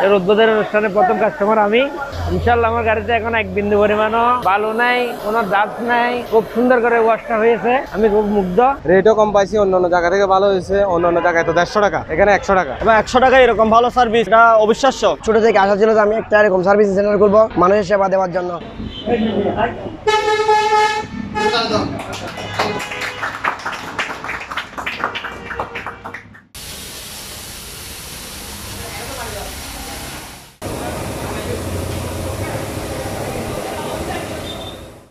এর উদ্বোধনের অনুষ্ঠানে প্রথম কাস্টমার আমি। ইনশাআল্লাহ আমার গাড়িতে এখন এক বিন্দু পরিমাণও বালু নাই, কোনো দাগ নাই, খুব সুন্দর করে ওয়াশটা হয়েছে। আমি খুব মুগ্ধ। রেটও কম পাইছি, অন্য জায়গা থেকে ভালো হয়েছে। অন্য জায়গায় তো 150 টাকা, এখানে 100 টাকা। এবং 100 টাকা এরকম ভালো সার্ভিস, এটা অবিশ্বাস্য। ছোট থেকে আশা ছিল যে আমি একটা এরকম সার্ভিস সেন্টার করবো মানুষের সেবা দেওয়ার জন্য।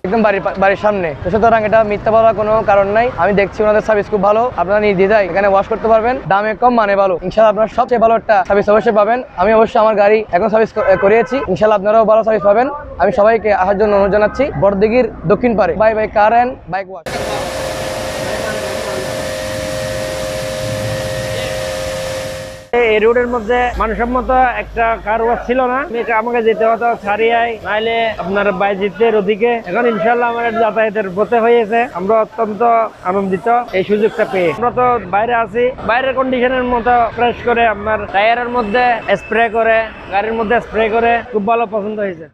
একদম বাড়ির সামনে, তো সুতরাং এটা মিথ্যা বলার কোনো কারণ নাই। আমি দেখছি ওনাদের সার্ভিস খুব ভালো, আপনারা নির্দ্বিধায় এখানে ওয়াশ করতে পারবেন, দামে কম মানে ভালো। ইনশাআল্লাহ আপনারা সবচেয়ে ভালো একটা সার্ভিস অবশ্যই পাবেন। আমি অবশ্যই আমার গাড়ি এখন সার্ভিস করিয়েছি, ইনশাআল্লাহ আপনারাও ভালো সার্ভিস পাবেন। আমি সবাইকে আসার জন্য অনুরোধ জানাচ্ছি। বড়দিঘির দক্ষিণ পারে bye bye car and bike wash. এই রোডের মধ্যে মানসম্মত একটা কার ওয়াশ ছিল না, আমাকে যেতে হতো ছাড়িয়ায়, নাইলে আপনার বাইজিতের ওদিকে। এখন ইনশাআল্লাহ আমার যাতায়াতের পথে হয়েছে। আমরা অত্যন্ত আনন্দিত এই সুযোগটা পেয়ে। আমরা তো বাইরে আছি, বাইরের কন্ডিশনের মতো ফ্রেশ করে আপনার টায়ারের মধ্যে স্প্রে করে, গাড়ির মধ্যে স্প্রে করে খুব ভালো পছন্দ হয়েছে।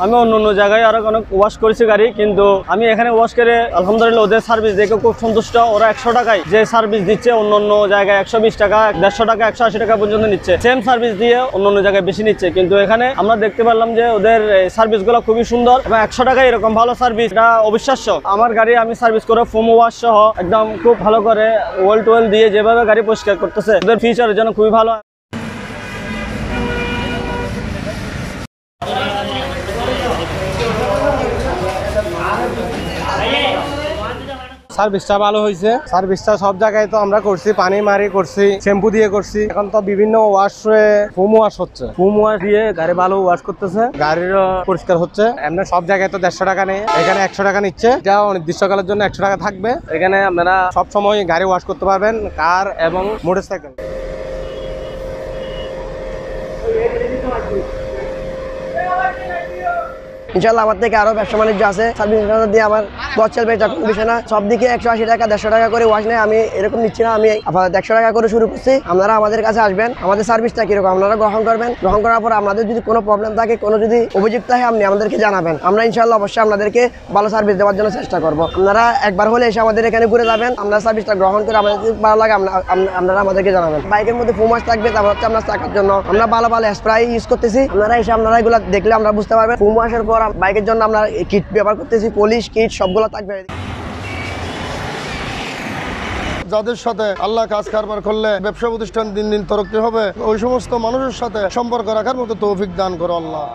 আমি অন্য জায়গায় আরো অনেক ওয়াশ করেছি গাড়ি, কিন্তু আমি এখানে ওয়াশ করে আলহামদুলিল্লাহ ওদের সার্ভিস দেখে খুব সন্তুষ্ট। ওরা 100 টাকায় যে সার্ভিস দিচ্ছে অন্য জায়গায় 120 টাকা, 150 টাকা, 180 টাকা পর্যন্ত নিচ্ছে। সেম সার্ভিস দিয়ে অন্য জায়গায় বেশি নিচ্ছে, কিন্তু এখানে আমরা দেখতে পারলাম যে ওদের সার্ভিসগুলো খুবই সুন্দর এবং 100 টাকায় এরকম ভালো সার্ভিস, এটা অবিশ্বাস্য। আমার গাড়ি আমি সার্ভিস করে ফোম ওয়াশ সহ একদম খুব ভালো করে ওয়েল টোয়েল দিয়ে যেভাবে গাড়ি পরিষ্কার করতেছে, ওদের ফিচারের জন্য খুবই ভালো। সার্ভিসটা ভালো হয়েছে। সার্ভিসটা সব জায়গায় তো আমরা করছি, পানি মারি করছি, শ্যাম্পু দিয়ে করছি। এখন তো বিভিন্ন ওয়াশ ফোম ওয়াশ হচ্ছে, ফোম ওয়াশ দিয়ে গাড়ি ভালো ওয়াশ করতেছে, গাড়িরও পরিষ্কার হচ্ছে। এমনি সব জায়গায় তো 150 টাকা নেই, এখানে 100 টাকা নিচ্ছে। এটা অনির্দিষ্টকালের জন্য 100 টাকা থাকবে। এখানে আপনারা সব সময় গাড়ি ওয়াশ করতে পারবেন, কার এবং মোটরসাইকেল। ইনশাআল্লাহ আমার থেকে আরো ব্যবসা বাণিজ্য আছে, সার্ভিস সেন্টার দিয়ে আমার দশ চলবে, এটা কোনো বিষয় না। সব দিকে 180 টাকা 150 টাকা করে ওয়াশ নেয়, আমি এরকম নিচ্ছি না। আমি আপনাদের 100 টাকা করে শুরু করছি। আপনারা আমাদের কাছে আসবেন, আমাদের সার্ভিসটা কিরকম আপনারা গ্রহণ করবেন। গ্রহণ করার পর আপনাদের যদি কোনো প্রবলেম থাকে, কোনো যদি অভিযোগ থাকে, আপনি আমাদেরকে জানাবেন। আমরা ইনশাআল্লাহ অবশ্যই আপনাদেরকে ভালো সার্ভিস দেওয়ার জন্য চেষ্টা করবো। আপনারা একবার হলে এসে আমাদের এখানে ঘুরে যাবেন, আপনারা সার্ভিসটা গ্রহণ করে আমাদের ভালো লাগে আপনারা আমাদেরকে জানাবেন। বাইকের মধ্যে ফোম ওয়াশ থাকবে, তারপর হচ্ছে আপনার চাকার জন্য আমরা ভালো স্প্রে ইউজ করতেছি। আপনারা এসে আপনারা এগুলো দেখলে আমরা বুঝতে পারবেন। ফোম ওয়াশের পর বাইকের জন্য আমরা কিট ব্যবহার করতেছি, পলিশ কিট সবগুলো থাকবে। যাদের সাথে আল্লাহ কাজ কারবার করলে ব্যবসা প্রতিষ্ঠান দিন দিন তরক্কি হবে, ওই সমস্ত মানুষের সাথে সম্পর্ক রাখার মতো তৌফিক দান করো আল্লাহ।